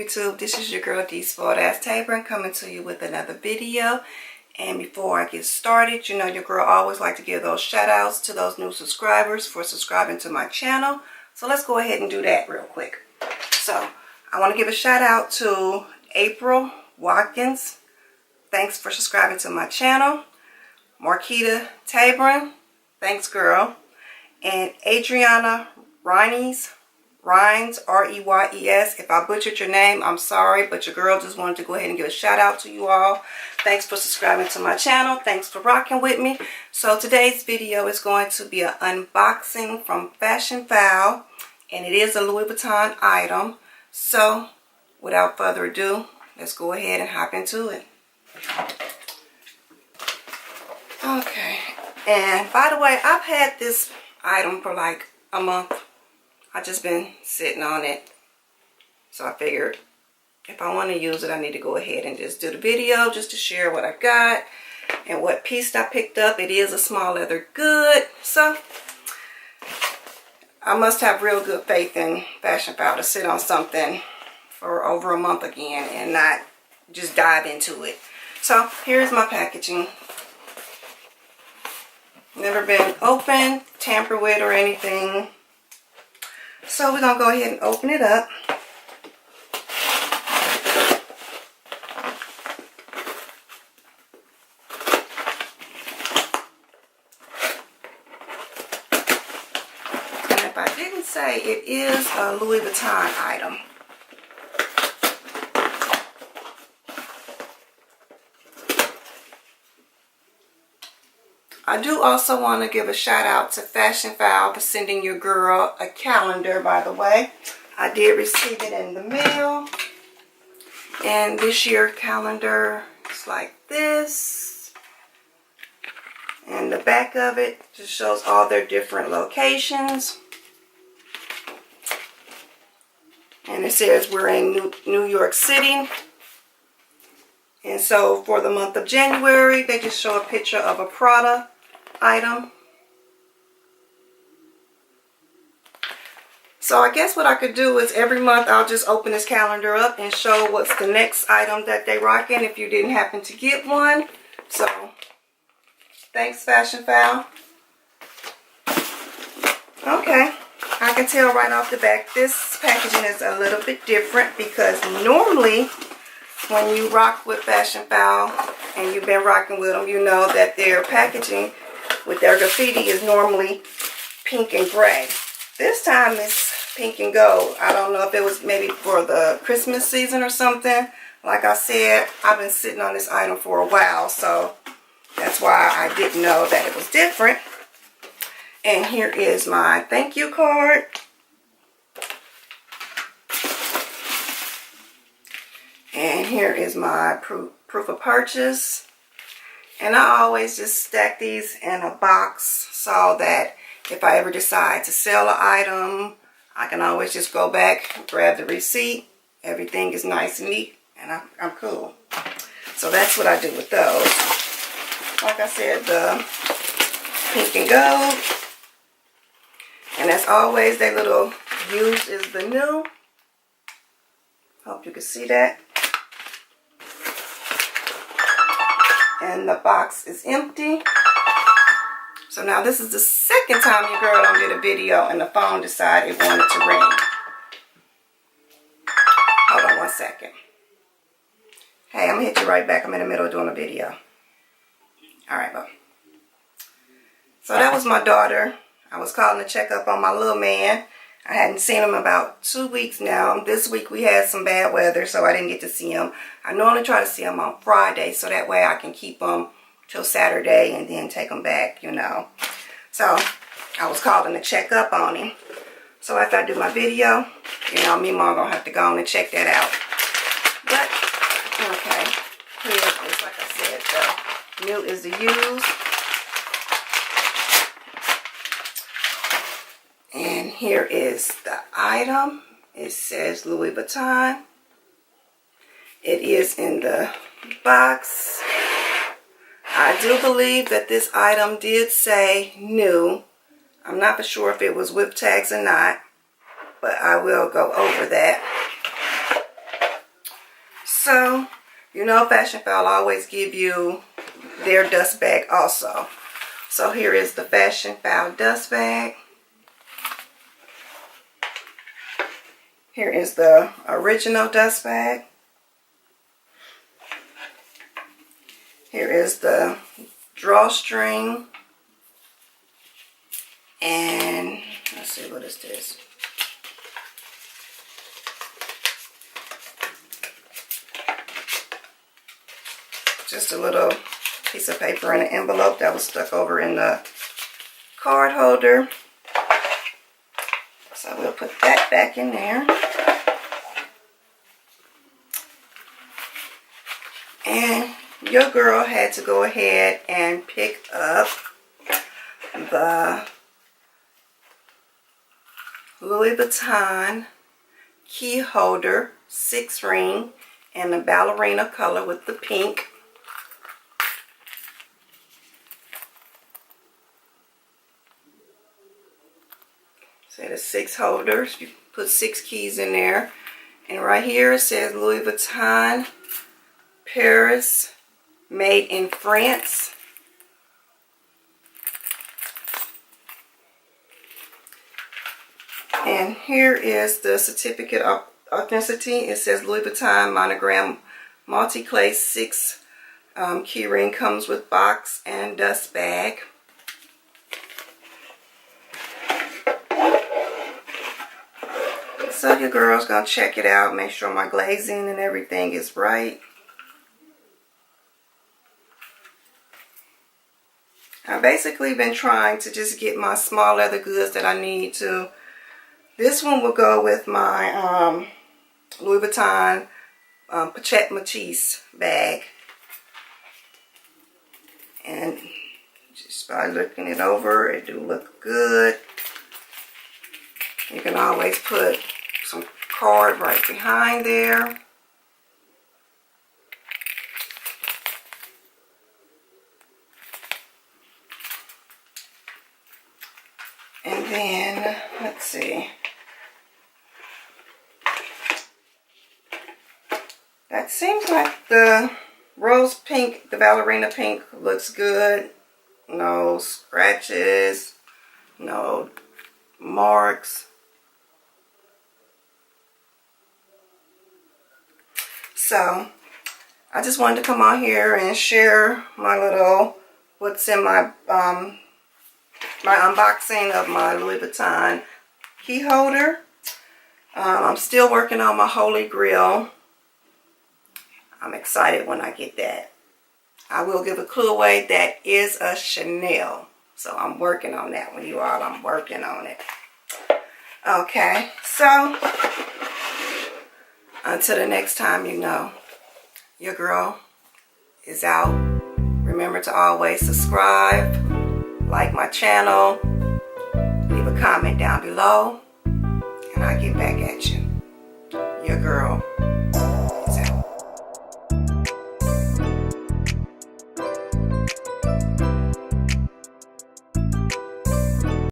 YouTube? This is your girl D Spoiled Ass Tabron coming to you with another video. And before I get started, you know your girl always like to give those shout outs to those new subscribers for subscribing to my channel. So let's go ahead and do that real quick. So I want to give a shout out to April Watkins. Thanks for subscribing to my channel. Marquita Tabron. Thanks, girl. And Adriana Reynes, R-E-Y-E-S. If I butchered your name, I'm sorry, but your girl just wanted to go ahead and give a shout out to you all. Thanks for subscribing to my channel. Thanks for rocking with me. So today's video is going to be an unboxing from Fashionphile, and it is a Louis Vuitton item. So without further ado, let's go ahead and hop into it. Okay, and by the way, I've had this item for like a month. I just been sitting on it, so I figured if I want to use it, I need to go ahead and just do the video just to share what I got and what piece I picked up. It is a small leather good, so I must have real good faith in Fashionphile to sit on something for over a month again and not just dive into it. So here's my packaging. Never been opened, tampered with, or anything. So we're going to go ahead and open it up. And if I didn't say, it is a Louis Vuitton item. I do also want to give a shout out to Fashionphile for sending your girl a calendar, by the way. I did receive it in the mail. And this year calendar is like this. And the back of it just shows all their different locations. And it says we're in New York City. And so for the month of January, they just show a picture of a Prada item. So I guess what I could do is every month I'll just open this calendar up and show what's the next item that they rocking if you didn't happen to get one. So thanks, Fashionphile. Okay, I can tell right off the back this packaging is a little bit different because normally when you rock with Fashionphile and you've been rocking with them, you know that their packaging with their graffiti is normally pink and gray. This time it's pink and gold. I don't know if it was maybe for the Christmas season or something. Like I said, I've been sitting on this item for a while, so that's why I didn't know that it was different. And here is my thank you card. And here is my proof of purchase. And I always just stack these in a box so that if I ever decide to sell an item, I can always just go back, grab the receipt. Everything is nice and neat, and I'm cool. So that's what I do with those. Like I said, the pink and gold. And as always, their little used is the new. Hope you can see that. And the box is empty. So now this is the second time your girl done did a video and the phone decided it wanted to ring. Hold on one second. Hey, I'm gonna hit you right back. I'm in the middle of doing a video. Alright, bye. So that was my daughter. I was calling to check up on my little man. I hadn't seen him about 2 weeks now. This week we had some bad weather, so I didn't get to see him. I normally try to see him on Friday, so that way I can keep him till Saturday and then take him back, you know. So I was calling to check up on him. So after I do my video, you know, me and Mom gonna have to go on and check that out. But, okay. Here is, like I said, the new is the used. And here is the item. It says Louis Vuitton. It is in the box. I do believe that this item did say new. I'm not for sure if it was with tags or not, but I will go over that. So, you know Fashionphile always give you their dust bag also. So here is the Fashionphile dust bag. Here is the original dust bag. Here is the drawstring. And let's see, what is this? Just a little piece of paper in an envelope that was stuck over in the card holder. So we'll put that back in there. And your girl had to go ahead and pick up the Louis Vuitton key holder 6-ring in the ballerina color with the pink. So there's 6 holders. You put 6 keys in there. And right here it says Louis Vuitton Paris, made in France. And here is the certificate of authenticity. It says Louis Vuitton monogram multi-clay 6 key ring, comes with box and dust bag. So your girl's gonna check it out, make sure my glazing and everything is right. I've basically been trying to just get my small leather goods that I need to. This one will go with my Louis Vuitton Pochette Matisse bag. And just by looking it over, it do look good. You can always put some card right behind there. And then, let's see. That seems like the rose pink, the ballerina pink looks good. No scratches, no marks. So, I just wanted to come on here and share my little, what's in my, my unboxing of my Louis Vuitton key holder. I'm still working on my Holy Grail. I'm excited when I get that. I will give a clue away. That is a Chanel. So I'm working on that one, you all. I'm working on it. Okay, so until the next time, you know, your girl is out. Remember to always subscribe, like my channel, leave a comment down below, and I'll get back at you. Your girl